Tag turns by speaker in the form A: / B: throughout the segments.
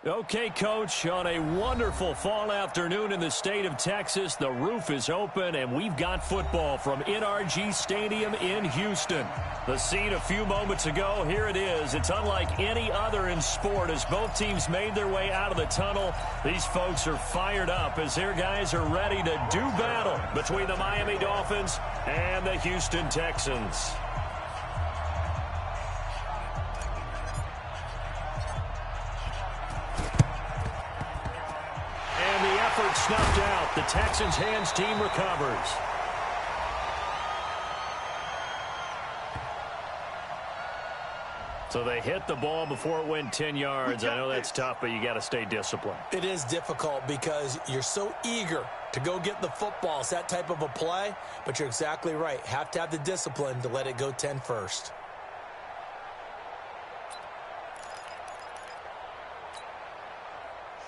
A: Okay, Coach, on a wonderful fall afternoon in the state of Texas, the roof is open, and we've got football from NRG Stadium in Houston. The scene a few moments ago, here it is. It's unlike any other in sport as both teams made their way out of the tunnel. These folks are fired up as their guys are ready to do battle between the Miami Dolphins and the Houston Texans. Snuffed out. The Texans' hands team recovers. So they hit the ball before it went 10 yards. I know that's tough, but you got to stay disciplined.
B: It is difficult because you're so eager to go get the football. It's that type of a play, but you're exactly right. Have to have the discipline to let it go 10 first.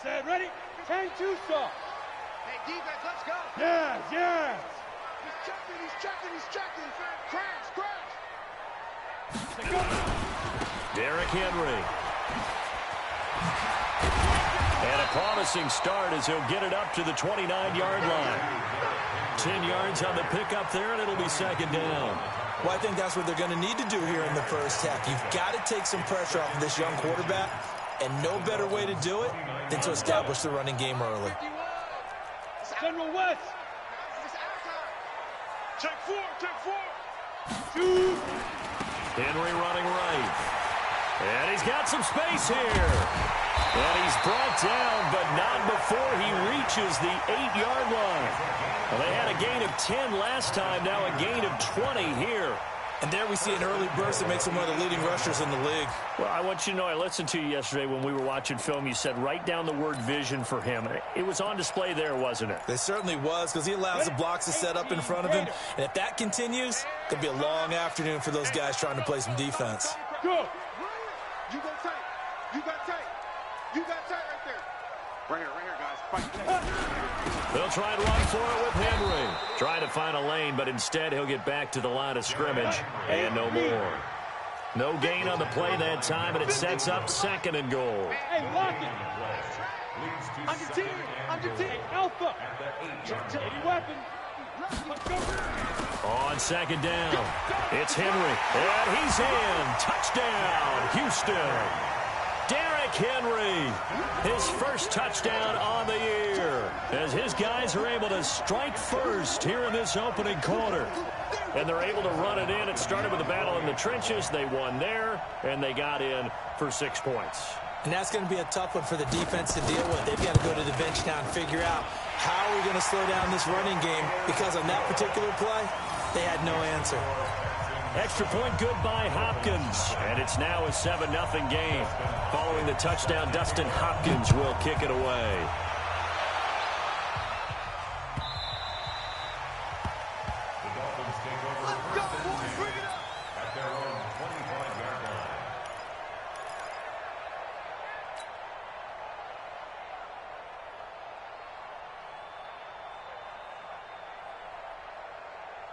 C: Set, ready? 10-2 stop.
D: Hey, defense, let's go.
C: Yes, yes.
D: He's checking. Crash.
A: Derrick Henry. And a promising start as he'll get it up to the 29-yard line. 10 yards on the pickup there, and it'll be second down.
B: Well, I think that's what they're going to need to do here in the first half. You've got to take some pressure off of this young quarterback, and no better way to do it than to establish the running game early.
C: General West.
D: Check four.
C: Shoot.
A: Henry running right. And he's got some space here. And he's brought down, but not before he reaches the 8-yard line. Well, they had a gain of 10 last time, now a gain of 20 here.
B: And there we see an early burst that makes him one of the leading rushers in the league.
A: Well, I want you to know, I listened to you yesterday when we were watching film. You said write down the word vision for him. It was on display there, wasn't it?
B: It certainly was, because he allows the blocks to set up in front of him. And if that continues, it's going to be a long afternoon for those guys trying to play some defense.
C: Go.
D: You got tight. You got tight right there. Right here, guys. Fight.
A: They'll try and run for it with Henry. Trying to find a lane, but instead he'll get back to the line of scrimmage. And no more. No gain on the play that time, and it sets up second and goal.
C: Hey, lock it.
D: On your team.
C: Alpha. Any weapon. Let's go.
A: On second down, it's Henry. And he's in. Touchdown, Houston. Derrick Henry, his first touchdown on the year, as his guys are able to strike first here in this opening quarter. And they're able to run it in. It started with a battle in the trenches. They won there, and they got in for 6 points.
B: And that's going to be a tough one for the defense to deal with. They've got to go to the bench now and figure out how are we going to slow down this running game, because on that particular play, they had no answer.
A: Extra point good by Hopkins. And it's now a 7-0 game. Following the touchdown, Dustin Hopkins will kick it away.
E: The Dolphins take over at their own 25-yard line.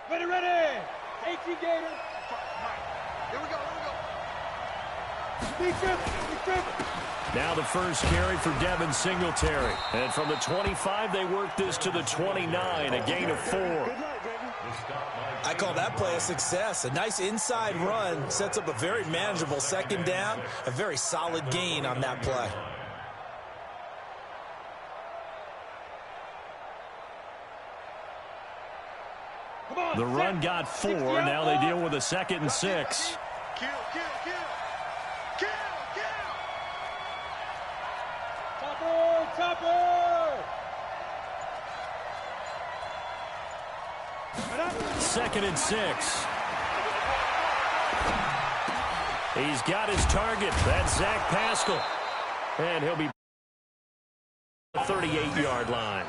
C: Ready. 18 Gator.
D: Here we go.
C: Big trip.
A: Now the first carry for Devin Singletary. And from the 25, they work this to the 29, a gain of 4.
B: I call that play a success. A nice inside run sets up a very manageable second down, a very solid gain on that play.
A: The run got 4. Now they deal with a 2nd and 6.
D: Kill.
C: Topper.
A: 2nd and 6. He's got his target. That's Zach Pascal. And he'll be 38-yard line.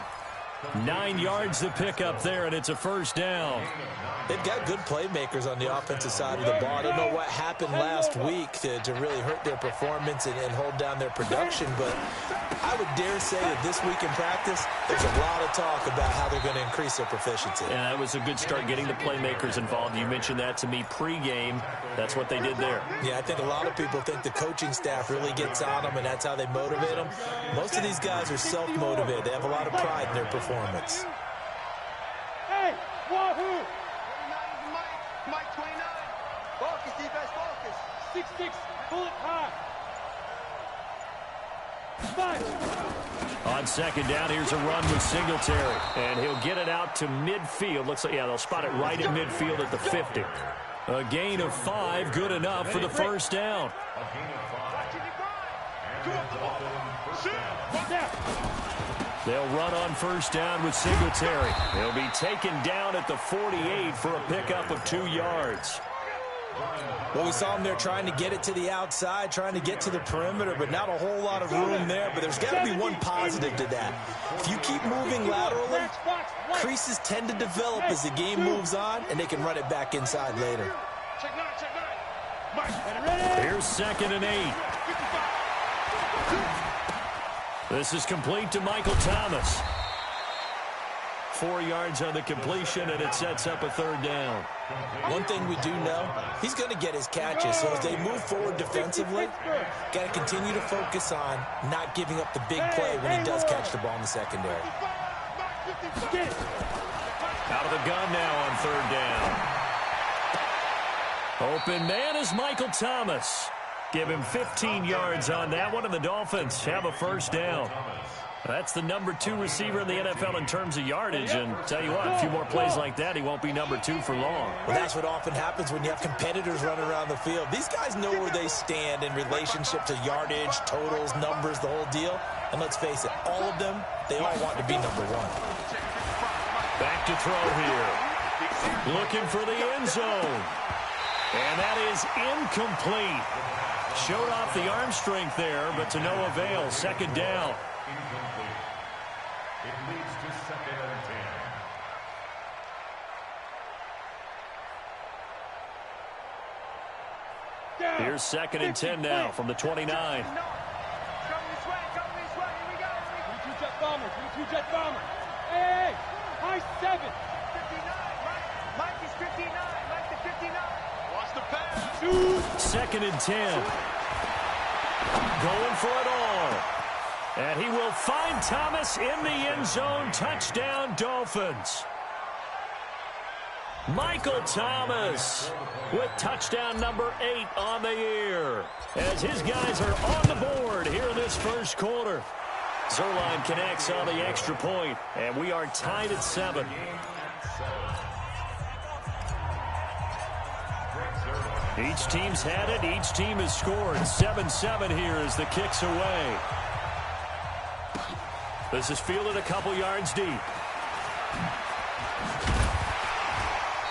A: 9 yards to pick up there, and it's a first down.
B: They've got good playmakers on the offensive side of the ball. I don't know what happened last week to really hurt their performance and hold down their production, but I would dare say that this week in practice, there's a lot of talk about how they're going to increase their proficiency.
A: And that was a good start, getting the playmakers involved. You mentioned that to me pregame. That's what they did there.
B: Yeah, I think a lot of people think the coaching staff really gets on them, and that's how they motivate them. Most of these guys are self-motivated. They have a lot of pride in their performance.
C: Hey, Wahoo!
D: Mike 29. Focus, defense, focus.
C: 6'6", bullet high. 5.
A: On second down, here's a run with Singletary. And he'll get it out to midfield. Looks like, yeah, they'll spot it right at midfield at the 50. A gain of 5, good enough for the first down. They'll run on first down with Singletary. He'll be taken down at the 48 for a pickup of 2 yards.
B: Well, we saw him there trying to get it to the outside, trying to get to the perimeter, but not a whole lot of room there. But there's got to be one positive to that. If you keep moving laterally, creases tend to develop as the game moves on, and they can run it back inside later.
A: Here's 2nd and 8. This is complete to Michael Thomas. 4 yards on the completion, and it sets up a 3rd down.
B: One thing we do know, he's going to get his catches. So as they move forward defensively, got to continue to focus on not giving up the big play when he does catch the ball in the secondary.
A: Out of the gun now on 3rd down. Open man is Michael Thomas. Give him 15 yards on that one, and the Dolphins have a first down. That's the number 2 receiver in the NFL in terms of yardage, and tell you what, a few more plays like that, he won't be number 2 for long.
B: Well, that's what often happens when you have competitors running around the field. These guys know where they stand in relationship to yardage, totals, numbers, the whole deal. And let's face it, all of them, they all want to be number 1.
A: Back to throw here. Looking for the end zone. And that is incomplete. Showed off the arm strength there, but to no avail. 2nd down.
E: Incomplete. It leads to 2nd and
C: 10.
A: Here's 2nd and 10 now from the 29.
D: Coming this way, here we go.
C: 22 jet bomber, 22 jet bomber. Hey, high 7.
D: 59, Mike is 59, Mike the 59. Watch the pass.
A: 2nd and 10. Going for it all. And he will find Thomas in the end zone. Touchdown, Dolphins. Michael Thomas with touchdown number 8 on the year, as his guys are on the board here in this first quarter. Zuerlein connects on the extra point, and we are tied at 7. Each team's had it. Each team has scored. 7-7 here as the kick's away. This is fielded a couple yards deep.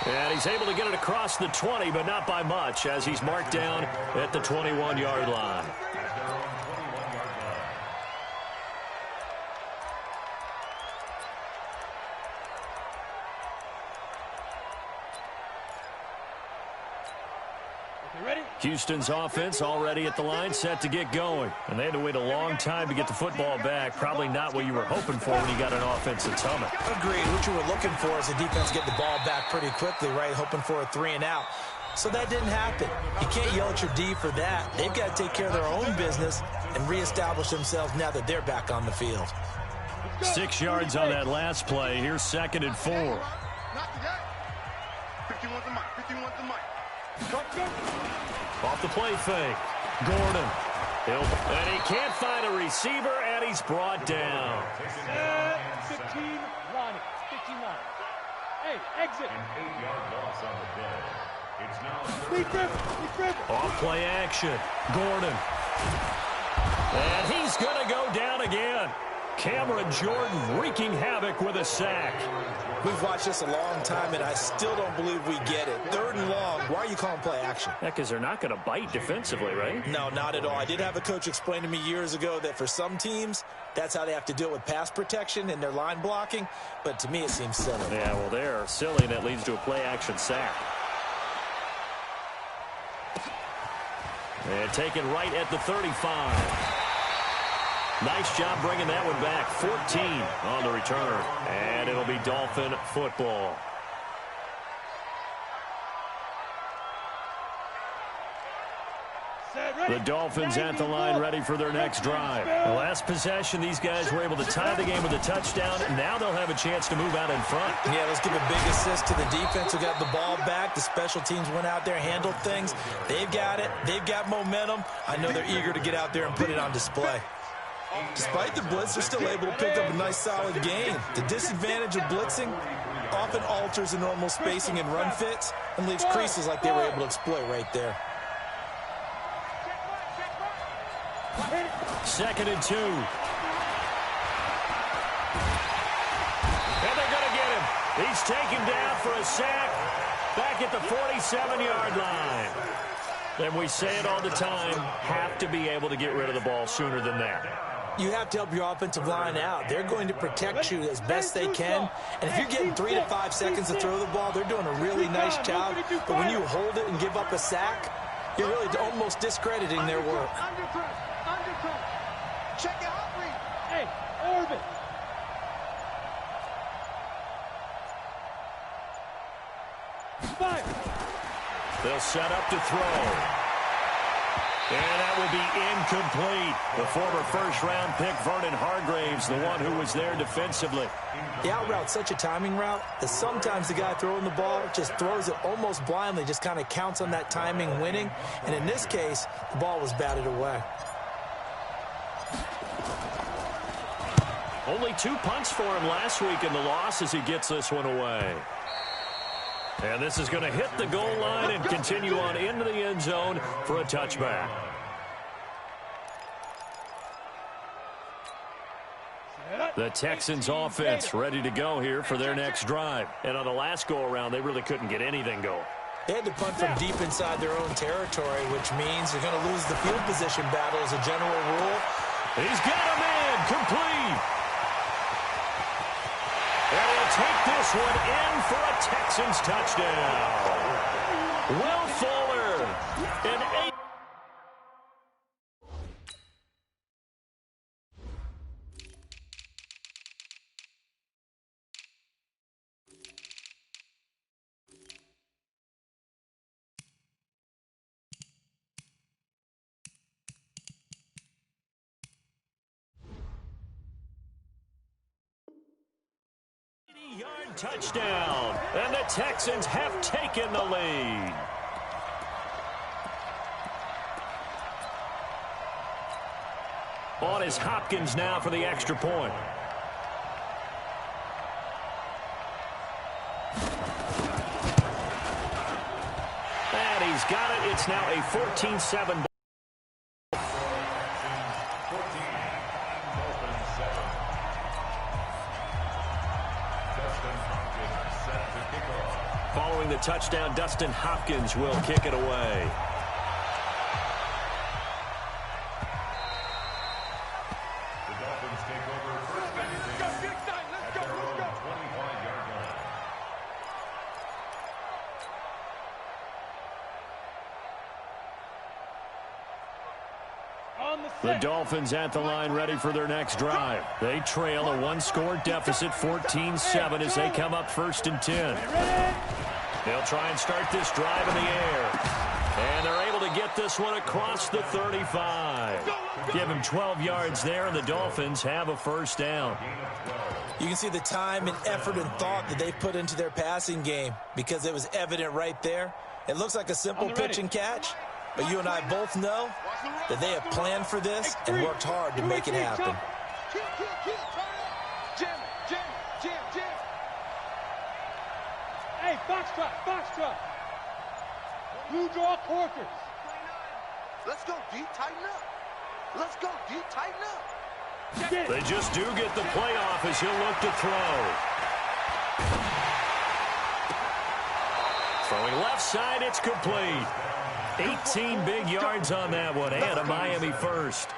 A: And he's able to get it across the 20, but not by much, as he's marked down at the 21-yard line. Houston's offense already at the line, set to get going. And they had to wait a long time to get the football back. Probably not what you were hoping for when you got an offensive summit.
B: Agreed. What you were looking for is the defense get the ball back pretty quickly, right? Hoping for a 3 and out. So that didn't happen. You can't yell at your D for that. They've got to take care of their own business and reestablish themselves now that they're back on the field.
A: 6 yards on that last play. Here's 2nd and 4.
D: Not today. 51's the mic. 51's the mic.
A: Off the play fake. Gordon. And he can't find a receiver, and he's brought down.
C: 15 line. 15 line. Hey, exit.
E: An 8-yard loss on the play. It's now
A: Off play action. Gordon. And he's going to go down again. Cameron Jordan wreaking havoc with a sack.
B: We've watched this a long time, and I still don't believe we get it. 3rd and long. Why are you calling play action?
A: Yeah, because they're not going to bite defensively, right?
B: No, not at all. I did have a coach explain to me years ago that for some teams, that's how they have to deal with pass protection and their line blocking. But to me, it seems silly.
A: Yeah, well, they're silly, and that leads to a play action sack. And taken right at the 35. Nice job bringing that one back. 14 on the return. And it'll be Dolphin football. The Dolphins at the line, ready for their next drive. The last possession, these guys were able to tie the game with a touchdown. Now they'll have a chance to move out in front.
B: Yeah, let's give a big assist to the defense who got the ball back. The special teams went out there, handled things. They've got it. They've got momentum. I know they're eager to get out there and put it on display. Despite the blitz, they're still able to pick up a nice, solid gain. The disadvantage of blitzing often alters the normal spacing and run fits and leaves creases like they were able to exploit right there.
A: 2nd and 2. And they're going to get him. He's taken down for a sack back at the 47-yard line. And we say it all the time, have to be able to get rid of the ball sooner than that.
B: You have to help your offensive line out. They're going to protect you as best they can. And if you're getting 3 to 5 seconds to throw the ball, they're doing a really nice job. But when you hold it and give up a sack, you're really almost discrediting their work.
C: Check it out, Reed. Hey, Orbit. Fire.
A: They'll set up to throw. And that will be incomplete. The former first-round pick, Vernon Hargraves, the one who was there defensively.
B: The out route's such a timing route that sometimes the guy throwing the ball just throws it almost blindly, just kind of counts on that timing winning. And in this case, the ball was batted away.
A: Only 2 punts for him last week in the loss as he gets this one away. And this is going to hit the goal line and continue on into the end zone for a touchback. The Texans offense ready to go here for their next drive. And on the last go-around, they really couldn't get anything going.
B: They had to punt from deep inside their own territory, which means they're going to lose the field position battle as a general rule.
A: He's got him in, complete. And he'll take this one in for a Texans touchdown. Will Fuller, an 8. Yard touchdown, and the Texans have taken the lead. On is Hopkins now for the extra point. And he's got it. It's now a 14-7. Following the touchdown, Dustin Hopkins will kick it away.
E: The Dolphins take over first and 10 at their own 25-yard line.
A: The Dolphins at the line ready for their next drive. They trail a 1-score deficit, 14-7, as they come up 1st and 10. They'll try and start this drive in the air. And they're able to get this one across the 35. Give him 12 yards there, and the Dolphins have a first down.
B: You can see the time and effort and thought that they put into their passing game because it was evident right there. It looks like a simple pitch and catch, but you and I both know that they have planned for this and worked hard to make it happen.
C: Hey, foxtrot. Blue draw Corkers.
D: Let's go deep, tighten up. Let's go deep, tighten up.
A: They just do get the playoff as he'll look to throw. Throwing left side, it's complete. 18 big yards on that one, and a Miami first.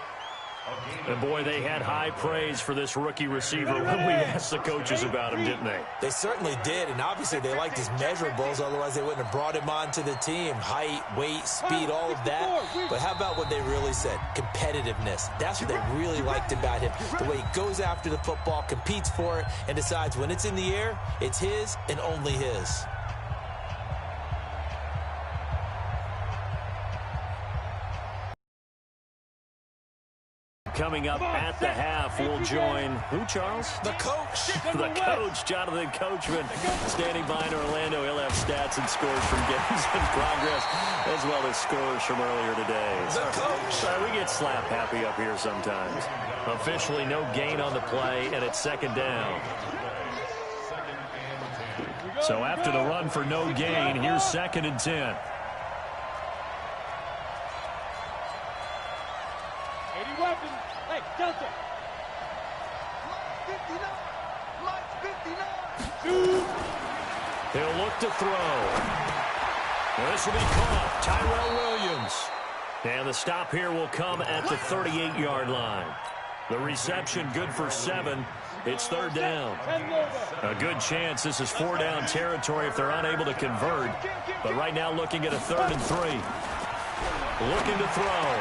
A: And, boy, they had high praise for this rookie receiver when we asked the coaches about him, didn't they?
B: They certainly did, and obviously they liked his measurables. Otherwise, they wouldn't have brought him onto the team. Height, weight, speed, all of that. But how about what they really said? Competitiveness. That's what they really liked about him. The way he goes after the football, competes for it, and decides when it's in the air, it's his and only his.
A: Coming up at the half, we'll join who, Charles?
B: The coach.
A: The coach, Jonathan Coachman, standing by in Orlando. He'll have stats and scores from games in progress, as well as scores from earlier today.
B: The coach.
A: We get slap happy up here sometimes. Officially no gain on the play, and it's second down. So after the run for no gain, here's 2nd and 10.
C: 80 weapons. Hey, Delta.
A: He'll look to throw. This will be caught. Tyrell Williams. And the stop here will come at the 38-yard line. The reception good for 7. It's 3rd down. A good chance this is 4-down territory if they're unable to convert. But right now looking at a 3rd and 3. Looking to throw.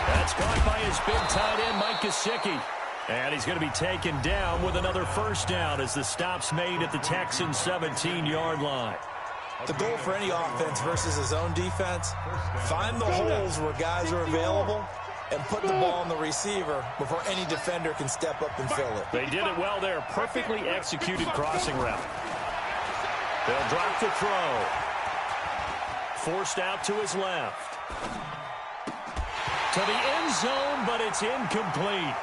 A: That's caught by his big tight end, Mike Gesicki. And he's going to be taken down with another 1st down as the stop's made at the Texans' 17-yard line.
B: The goal for any offense versus his own defense, find the holes where guys are available and put the ball on the receiver before any defender can step up and fill it.
A: They did it well there. Perfectly executed crossing route. They'll drop the throw. Forced out to his left. To the end zone, but it's incomplete.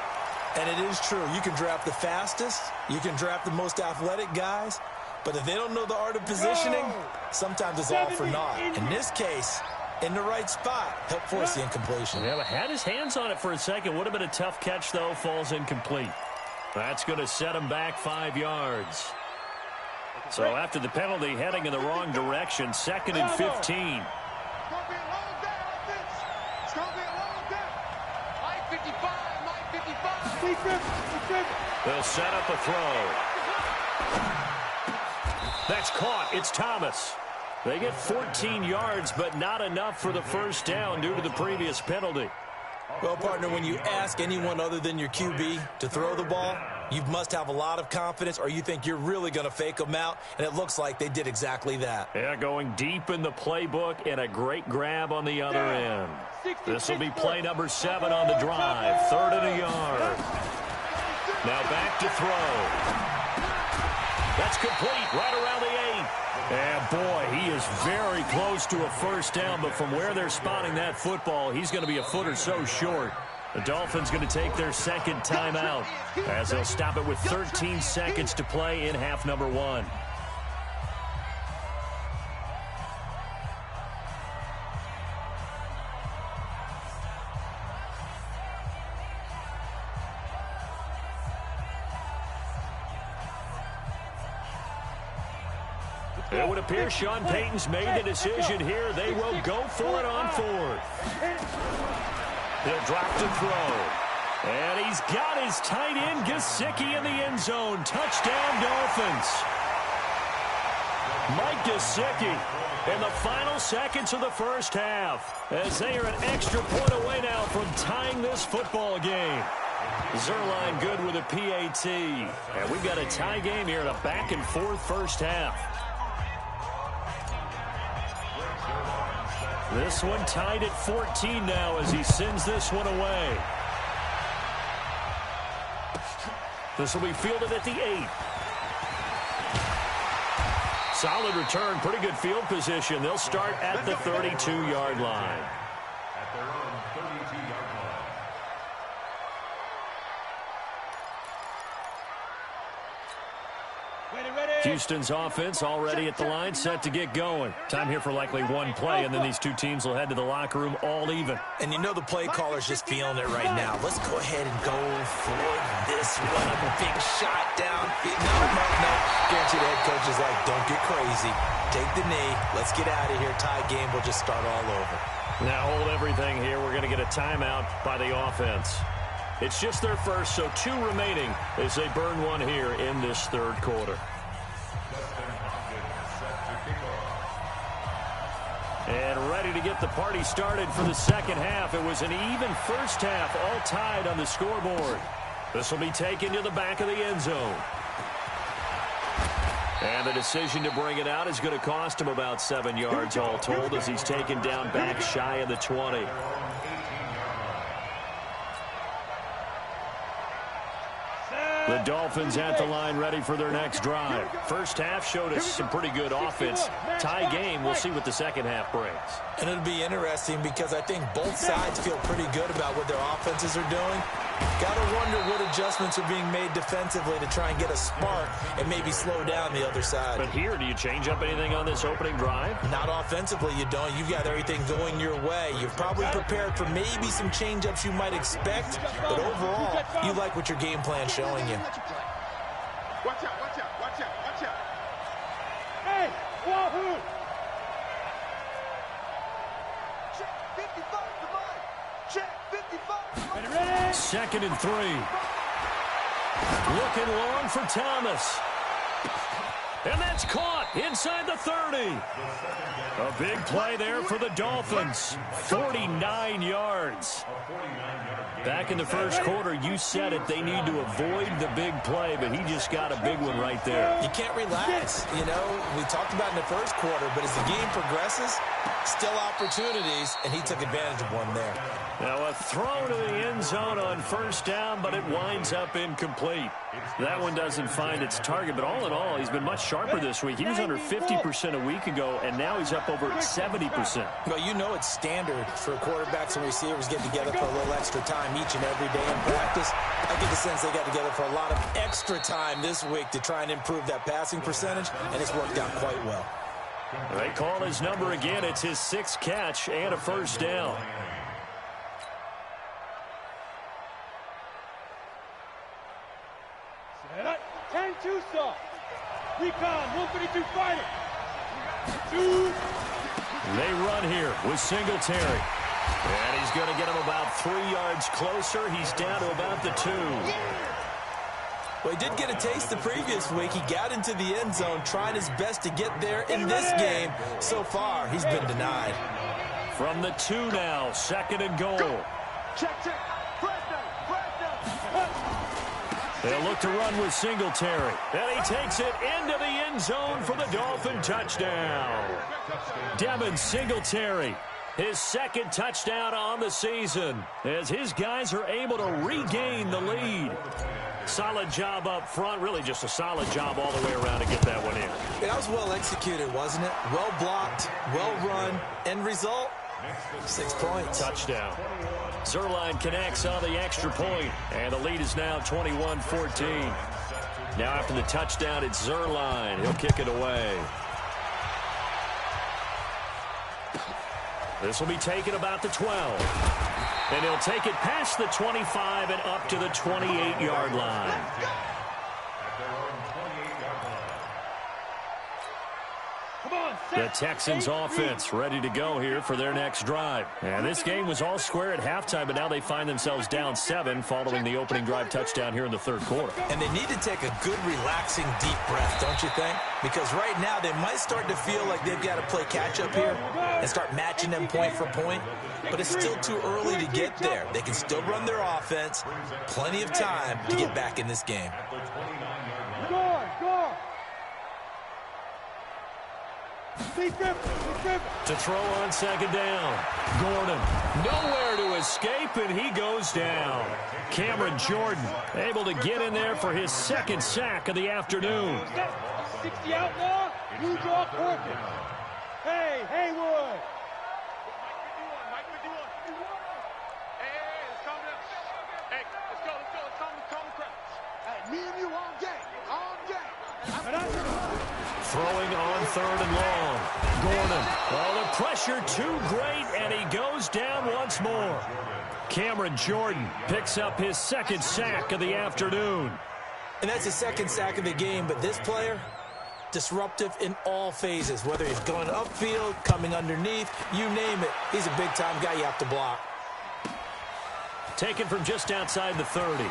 B: And it is true. You can draft the fastest. You can draft the most athletic guys. But if they don't know the art of positioning, sometimes it's all for naught. In this case, in the right spot, help force the incompletion.
A: Yeah, but had his hands on it for a second. Would have been a tough catch, though. Falls incomplete. That's going to set him back 5 yards. So after the penalty, heading in the wrong direction, 2nd and 15. They'll set up a throw. That's caught. It's Thomas. They get 14 yards, but not enough for the 1st down due to the previous penalty.
B: Well, partner, when you ask anyone other than your QB to throw the ball, you must have a lot of confidence or you think you're really going to fake them out, and it looks like they did exactly that.
A: Yeah, going deep in the playbook and a great grab on the other end. This will be play number 7 on the drive. 3rd and a yard. Now back to throw. That's complete right around the 8. And, boy, he is very close to a 1st down, but from where they're spotting that football, he's going to be a foot or so short. The Dolphins going to take their 2nd timeout as they'll stop it with 13 seconds to play in half number 1. It would appear Sean Payton's made the decision here. They will go for it on 4th. He'll drop to throw. And he's got his tight end, Gesicki, in the end zone. Touchdown, Dolphins. Mike Gesicki in the final seconds of the 1st half as they are an extra point away now from tying this football game. Zerline good with a PAT. And we've got a tie game here in a back-and-forth 1st half. This one tied at 14 now as he sends this one away. This will be fielded at the 8. Solid return, pretty good field position. They'll start at the 32-yard line.
E: At their own 32-yard line.
C: Ready.
A: Houston's offense already at the line, set to get going. Time here for likely one play, and then these two teams will head to the locker room all even.
B: And you know the play caller's just feeling it right now. Let's go ahead and go for this one. A big shot down. No. Guarantee the head coach is like, don't get crazy. Take the knee. Let's get out of here. Tie game. We'll just start all over.
A: Now hold everything here. We're going to get a timeout by the offense. It's just their first, so 2 remaining as they burn one here in this third quarter. And ready to get the party started for the second half. It was an even first half, all tied on the scoreboard. This will be taken to the back of the end zone. And the decision to bring it out is going to cost him about 7 yards all told as he's taken down back shy of the 20. The Dolphins at the line ready for their next drive. First half showed us some pretty good offense. Tie game, we'll see what the second half brings.
B: And it'll be interesting because I think both sides feel pretty good about what their offenses are doing. Got to wonder what adjustments are being made defensively to try and get a spark and maybe slow down the other side.
A: But here, do you change up anything on this opening drive?
B: Not offensively, you don't. You've got everything going your way. You're probably prepared for maybe some change-ups you might expect, but overall, you like what your game plan's showing you.
D: Watch out, watch out, watch out, watch out.
C: Hey, Wahoo!
D: Check 55 to mine. Check 55 to mine.
C: Ready?
A: 2nd and 3. Looking long for Thomas. And that's caught inside the 30. A big play there for the Dolphins. 49 yards. Back in the first quarter, you said it. They need to avoid the big play, but he just got a big one right there.
B: You can't relax. You know, we talked about in the first quarter, but as the game progresses, still opportunities, and he took advantage of one there.
A: Now a throw to the end zone on first down, but it winds up incomplete. That one doesn't find its target, but all in all, he's been much sharper this week. He was under 50% a week ago, and now he's up over 70%.
B: Well, you know it's standard for quarterbacks and receivers getting together for a little extra time each and every day in practice. I get the sense they got together for a lot of extra time this week to try and improve that passing percentage, and it's worked out quite well.
A: They call his number again. It's his 6th catch and a first down.
C: Set up. 10-2 soft. Recon, 132 fighter. 2.
A: They run here with Singletary. And he's going to get him about 3 yards closer. He's down to about the 2.
B: Well, he did get a taste the previous week. He got into the end zone trying his best to get there in this game. So far, he's been denied.
A: From the 2 now, 2nd and goal.
D: Check, check. Flash down.
A: They'll look to run with Singletary. And he takes it into the end zone for the Dolphin touchdown. Devin Singletary, his 2nd touchdown on the season, as his guys are able to regain the lead. Solid job up front, really just a solid job all the way around to get that one in.
B: That was well executed, wasn't it? Well blocked, well run. End result, 6 points.
A: Touchdown. Zuerlein connects on the extra point, and the lead is now 21-14. Now after the touchdown, it's Zuerlein. He'll kick it away. This will be taken about the 12. And he'll take it past the 25 and up to the 28-yard line. The Texans offense ready to go here for their next drive. And this game was all square at halftime, but now they find themselves down 7 following the opening drive touchdown here in the third quarter.
B: And they need to take a good, relaxing, deep breath, don't you think? Because right now they might start to feel like they've got to play catch-up here and start matching them point for point. But it's still too early to get there. They can still run their offense. Plenty of time to get back in this game.
C: Score!
A: To throw on 2nd down. Gordon nowhere to escape, and he goes down. Cameron Jordan able to get in there for his 2nd sack of the afternoon.
C: 60 outlaw, you draw corporate. Hey, Haywood.
D: Mike, hey, let's calm down. Hey, let's go. Let's calm the crowd. Hey, me and you all game.
A: throwing on 3rd and long. Gordon. Oh, the pressure too great, and he goes down once more. Cameron Jordan picks up his 2nd sack of the afternoon.
B: And that's his 2nd sack of the game, but this player, disruptive in all phases, whether he's going upfield, coming underneath, you name it. He's a big-time guy you have to block.
A: Taken from just outside the 30.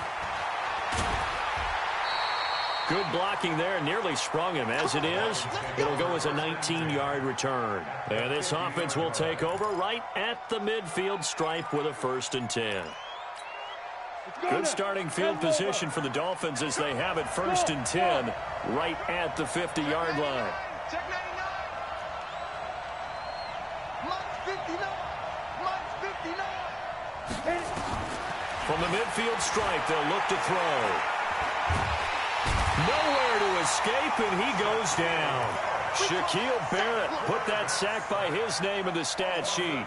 A: Good blocking there, nearly sprung him. As it is, it'll go as a 19-yard return. And this offense will take over right at the midfield stripe with a 1st and 10. Good starting field position for the Dolphins as they have it 1st and 10 right at the 50-yard line.
D: Check 99. Mike's 59. Mike's 59.
A: From the midfield stripe, they'll look to throw. Nowhere to escape, and he goes down. Shaquille Barrett put that sack by his name in the stat sheet.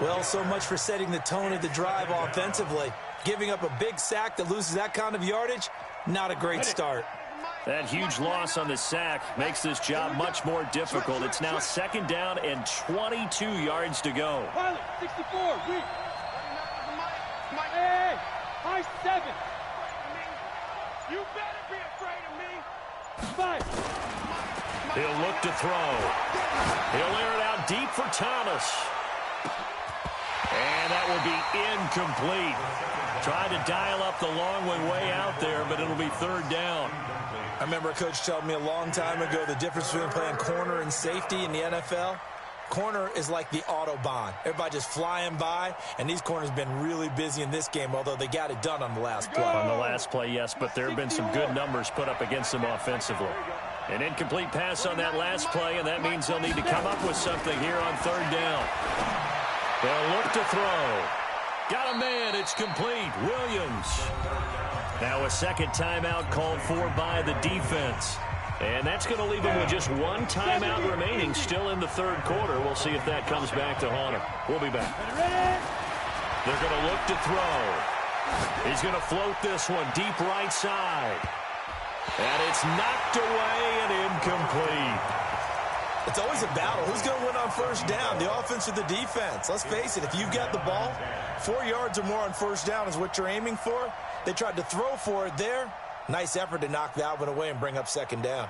B: Well, so much for setting the tone of the drive offensively. Giving up a big sack that loses that kind of yardage, not a great start.
A: That huge loss on the sack makes this job much more difficult. It's now 2nd down and 22 yards to go.
C: Pilot, 64, weak. Hey, high 7.
D: You better be afraid of me.
C: 5.
A: He'll look to throw. He'll air it out deep for Thomas. And that will be incomplete. Trying to dial up the long way out there, but it'll be 3rd down.
B: I remember a coach told me a long time ago the difference between playing corner and safety in the NFL. Corner is like the Autobahn. Everybody just flying by, and these corners have been really busy in this game, although they got it done on the last play.
A: On the last play, yes, but there have been some good numbers put up against them offensively. An incomplete pass on that last play, and that means they'll need to come up with something here on 3rd down. They'll look to throw. Got a man. It's complete. Williams. Now a 2nd timeout called for by the defense. And that's going to leave them with just 1 timeout remaining still in the 3rd quarter. We'll see if that comes back to haunt him. We'll be back. They're going to look to throw. He's going to float this one deep right side. And it's knocked away and incomplete.
B: It's always a battle. Who's going to win on 1st down, the offense or the defense? Let's face it, if you've got the ball, 4 yards or more on 1st down is what you're aiming for. They tried to throw for it there. Nice effort to knock that one away and bring up 2nd down.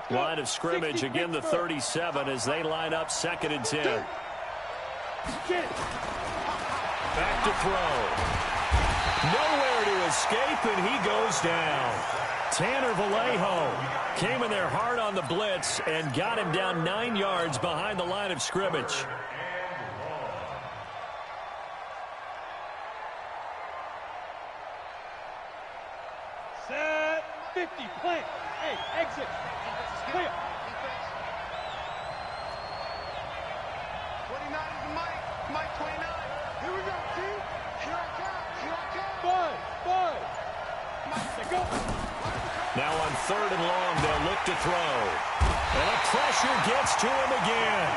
A: Line of scrimmage, again the 37 as they line up 2nd and 10. Back to throw. Nowhere to escape, and he goes down. Tanner Vallejo came in there hard on the blitz and got him down 9 yards behind the line of scrimmage.
C: Set 50, plant. Hey, exit. Clear.
D: 29 is Mike. Mike 29. Here we go, team. Here I come. Here I come.
C: 5. Let's go.
A: Now on 3rd and long, they'll look to throw. And the pressure gets to him again.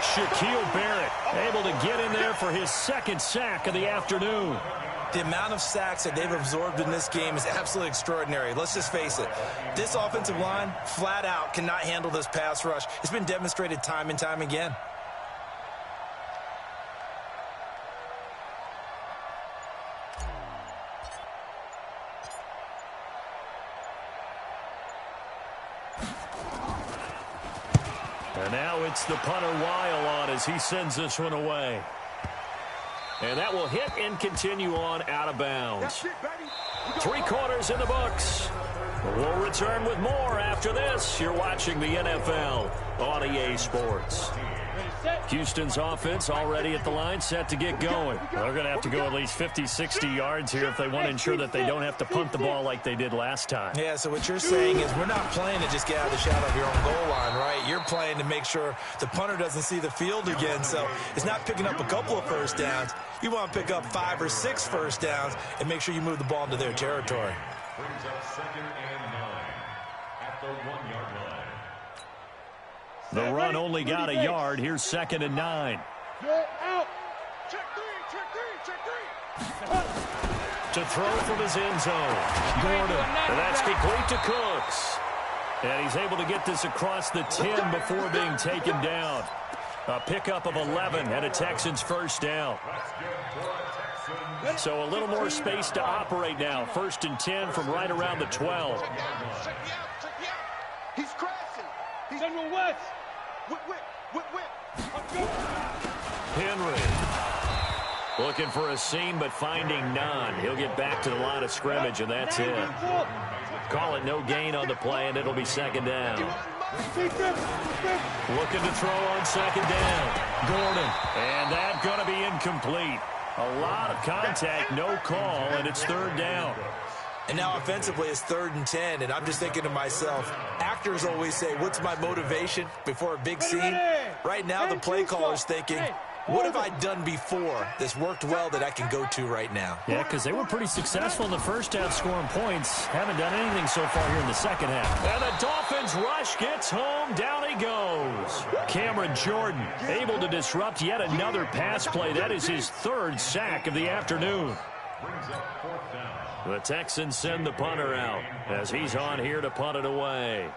A: Shaquille Barrett able to get in there for his 2nd sack of the afternoon.
B: The amount of sacks that they've absorbed in this game is absolutely extraordinary. Let's just face it. This offensive line, flat out, cannot handle this pass rush. It's been demonstrated time and time again.
A: And now it's the punter Weil on as he sends this one away. And that will hit and continue on out of bounds. 3 quarters in the books. We'll return with more after this. You're watching the NFL on EA Sports. Houston's offense already at the line, set to get going. They're going to have to go at least 50, 60 yards here if they want to ensure that they don't have to punt the ball like they did last time.
B: Yeah, so what you're saying is we're not playing to just get out of the shadow of your own goal line, right? You're playing to make sure the punter doesn't see the field again. So it's not picking up a couple of 1st downs. You want to pick up 5 or 6 1st downs and make sure you move the ball into their territory.
E: Brings up 2nd and 9 at the 1-yard line.
A: The run only got a yard. Here's 2nd and 9.
C: You're out.
D: Check 3, check 3, check 3.
A: To throw from his end zone. Gordon. And that's complete to Cooks. And he's able to get this across the 10 before being taken down. A pickup of 11 and a Texans first down. So a little more space to operate now. 1st and 10 from right around the 12.
D: He's crashing.
C: General West.
A: Henry looking for a seam but finding none. He'll get back to the line of scrimmage, and that's it. Call it no gain on the play, and it'll be 2nd down. Looking to throw on 2nd down. Gordon. And that's going to be incomplete. A lot of contact, no call, and it's 3rd down.
B: And now offensively it's 3rd and 10, and I'm just thinking to myself, actors always say, what's my motivation before a big scene? Right now the play caller's thinking, what have I done before that's worked well that I can go to right now?
A: Yeah, because they were pretty successful in the first half scoring points. Haven't done anything so far here in the second half. And the Dolphins rush gets home. Down he goes. Cameron Jordan able to disrupt yet another pass play. That is his 3rd sack of the afternoon. The Texans send the punter out as he's on here to punt it away.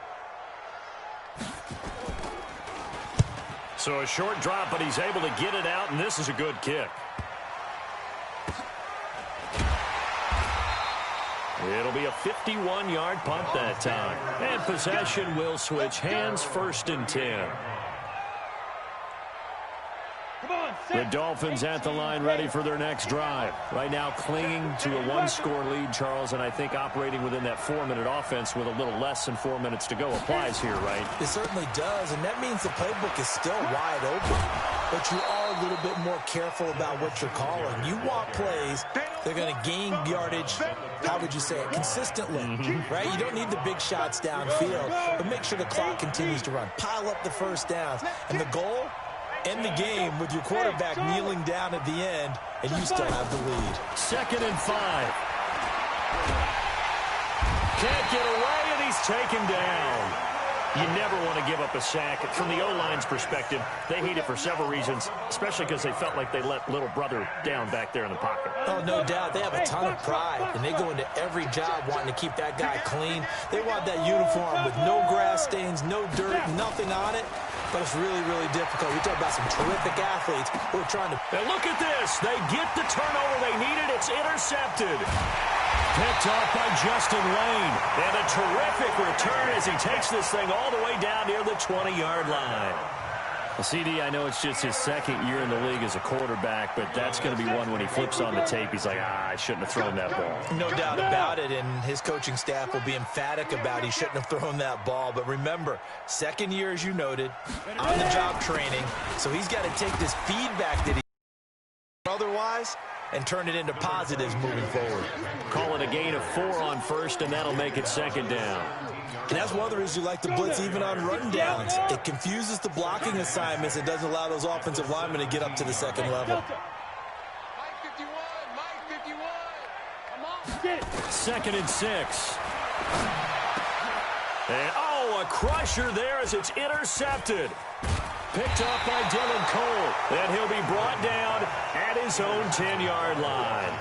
A: So a short drop, but he's able to get it out, and this is a good kick. It'll be a 51-yard punt that time. And possession will switch hands. 1st and 10. The Dolphins at the line ready for their next drive. Right now clinging to a 1-score lead, Charles, and I think operating within that 4-minute offense with a little less than 4 minutes to go applies here, right?
B: It certainly does, and that means the playbook is still wide open. But you are a little bit more careful about what you're calling. You want plays that are going to gain yardage, how would you say it, consistently, right? You don't need the big shots downfield, but make sure the clock continues to run. Pile up the first downs, and the goal, end the game with your quarterback kneeling down at the end, and you still have the lead.
A: 2nd and 5. Can't get away, and he's taken down. You never want to give up a sack. From the O-line's perspective, they hate it for several reasons, especially because they felt like they let little brother down back there in the pocket.
B: Oh, no doubt. They have a ton of pride, and they go into every job wanting to keep that guy clean. They want that uniform with no grass stains, no dirt, nothing on it. But it's really, really difficult. We talk about some terrific athletes who are trying to...
A: And look at this. They get the turnover they needed. It's intercepted. Picked off by Justin Lane. And a terrific return as he takes this thing all the way down near the 20-yard line. Well, CD, I know it's just his 2nd year in the league as a quarterback, but that's going to be one when he flips on the tape. He's like, I shouldn't have thrown that ball.
B: No doubt about it, and his coaching staff will be emphatic about he shouldn't have thrown that ball. But remember, 2nd year, as you noted, on-the-job training, so he's got to take this feedback that he otherwise and turn it into positives moving forward.
A: Call it a gain of 4 on 1st, and that'll make it 2nd down.
B: And that's one of the reasons you like to blitz even on run downs. It confuses the blocking assignments. It doesn't allow those offensive linemen to get up to the 2nd level.
A: 2nd and 6. And, a crusher there as it's intercepted. Picked up by Dylan Cole. And he'll be brought down at his own 10-yard line.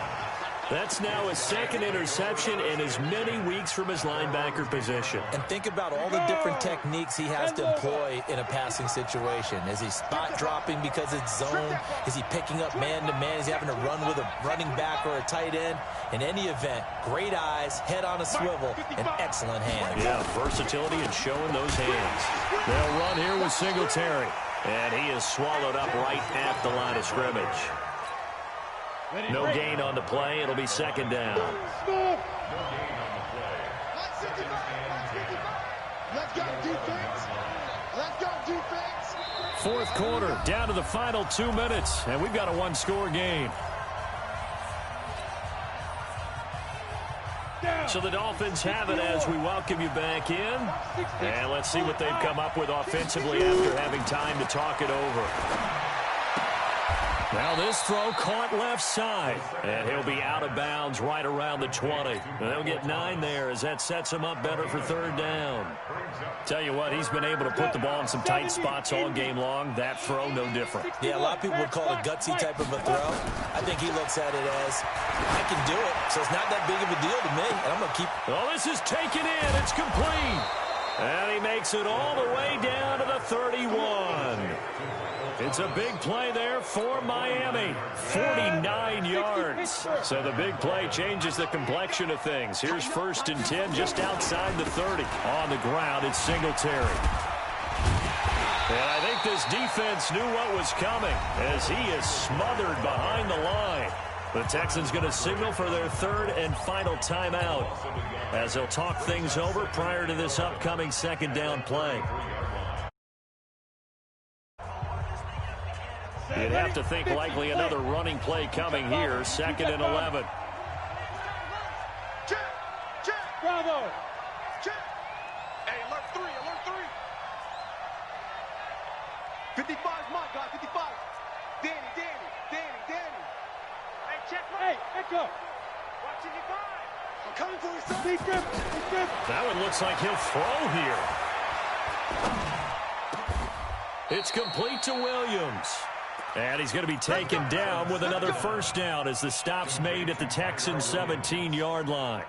A: That's now his 2nd interception in as many weeks from his linebacker position.
B: And think about all the different techniques he has to employ in a passing situation. Is he spot dropping because it's zone? Is he picking up man-to-man? Is he having to run with a running back or a tight end? In any event, great eyes, head on a swivel, and excellent hands.
A: Yeah, versatility and showing those hands. They'll run here with Singletary. And he is swallowed up right at the line of scrimmage. No gain on the play. It'll be 2nd down.
D: Let's go, defense. Let's go, defense.
A: 4th quarter, down to the final 2 minutes, and we've got a 1-score game. So the Dolphins have it as we welcome you back in. And let's see what they've come up with offensively after having time to talk it over. Now this throw caught left side, and he'll be out of bounds right around the 20. They'll get 9 there as that sets him up better for 3rd down. Tell you what, he's been able to put the ball in some tight spots all game long. That throw, no different.
B: Yeah, a lot of people would call it a gutsy type of a throw. I think he looks at it as, I can do it, so it's not that big of a deal to me, and I'm going to keep...
A: Oh, this is taken in. It's complete. And he makes it all the way down to the 31. It's a big play there for Miami. 49 yards. So the big play changes the complexion of things. Here's 1st and 10 just outside the 30. On the ground, it's Singletary. And I think this defense knew what was coming as he is smothered behind the line. The Texans going to signal for their 3rd and final timeout as they'll talk things over prior to this upcoming 2nd down play. You'd have to think likely another running play coming here. 2nd and 11.
D: Check, check.
C: Bravo.
D: Check. Hey, alert 3, alert 3. 55 is my guy, 55. Danny. Hey, check.
C: Hey, Echo.
D: Watch 55. I'm coming for you, son.
C: He's good.
A: That one looks like he'll throw here. It's complete to Williams. And he's going to be taken down with another 1st down as the stop's made at the Texans' 17-yard line.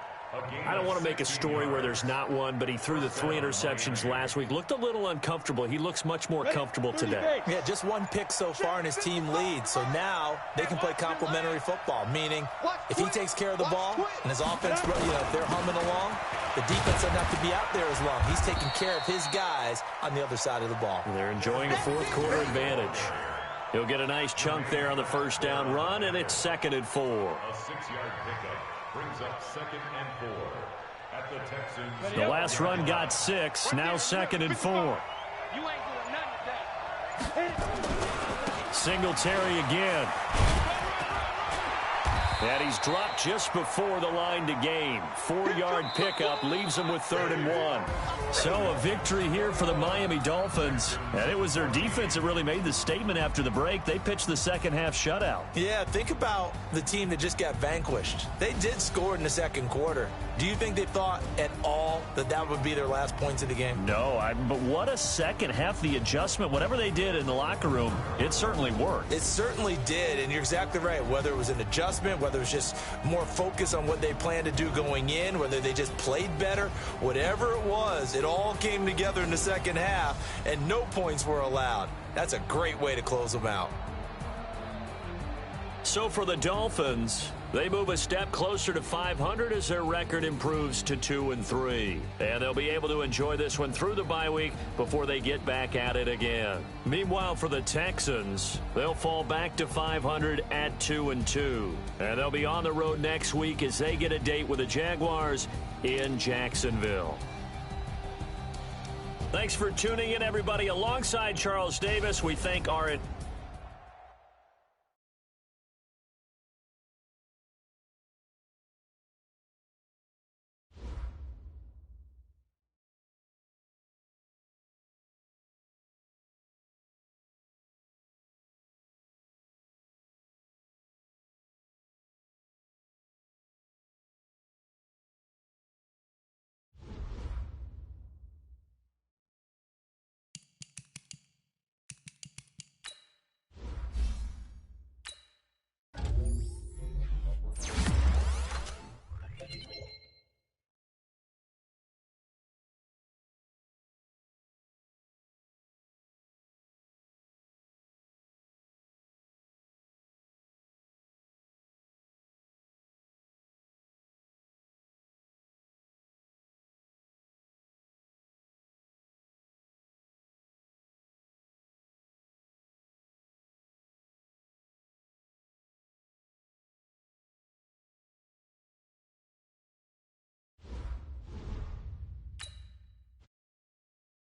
A: I don't want to make a story where there's not one, but he threw the 3 interceptions last week. Looked a little uncomfortable. He looks much more comfortable today.
B: Yeah, just 1 pick so far and his team leads. So now they can play complementary football, meaning if he takes care of the ball and his offense, if they're humming along, the defense doesn't have to be out there as long. He's taking care of his guys on the other side of the ball.
A: They're enjoying a 4th quarter advantage. He'll get a nice chunk there on the 1st down run, and it's 2nd and 4.
E: A 6-yard pickup brings up 2nd and 4 at the Texans.
A: The last run got 6, now 2nd and 4.
C: You ain't doing nothing today.
A: Singletary again. And he's dropped just before the line to gain. 4-yard pickup leaves him with 3rd and 1. So a victory here for the Miami Dolphins. And it was their defense that really made the statement after the break. They pitched the second-half shutout.
B: Yeah, think about the team that just got vanquished. They did score in the 2nd quarter. Do you think they thought at all that that would be their last points of the game?
A: No, but what a second half. The adjustment, whatever they did in the locker room, it certainly worked.
B: It certainly did, and you're exactly right. Whether it was an adjustment, whether it was just more focus on what they planned to do going in, whether they just played better, whatever it was, it all came together in the 2nd half, and no points were allowed. That's a great way to close them out.
A: So for the Dolphins, they move a step closer to 500 as their record improves to 2-3. And they'll be able to enjoy this one through the bye week before they get back at it again. Meanwhile, for the Texans, they'll fall back to 500 at 2-2. And they'll be on the road next week as they get a date with the Jaguars in Jacksonville. Thanks for tuning in, everybody. Alongside Charles Davis, we thank our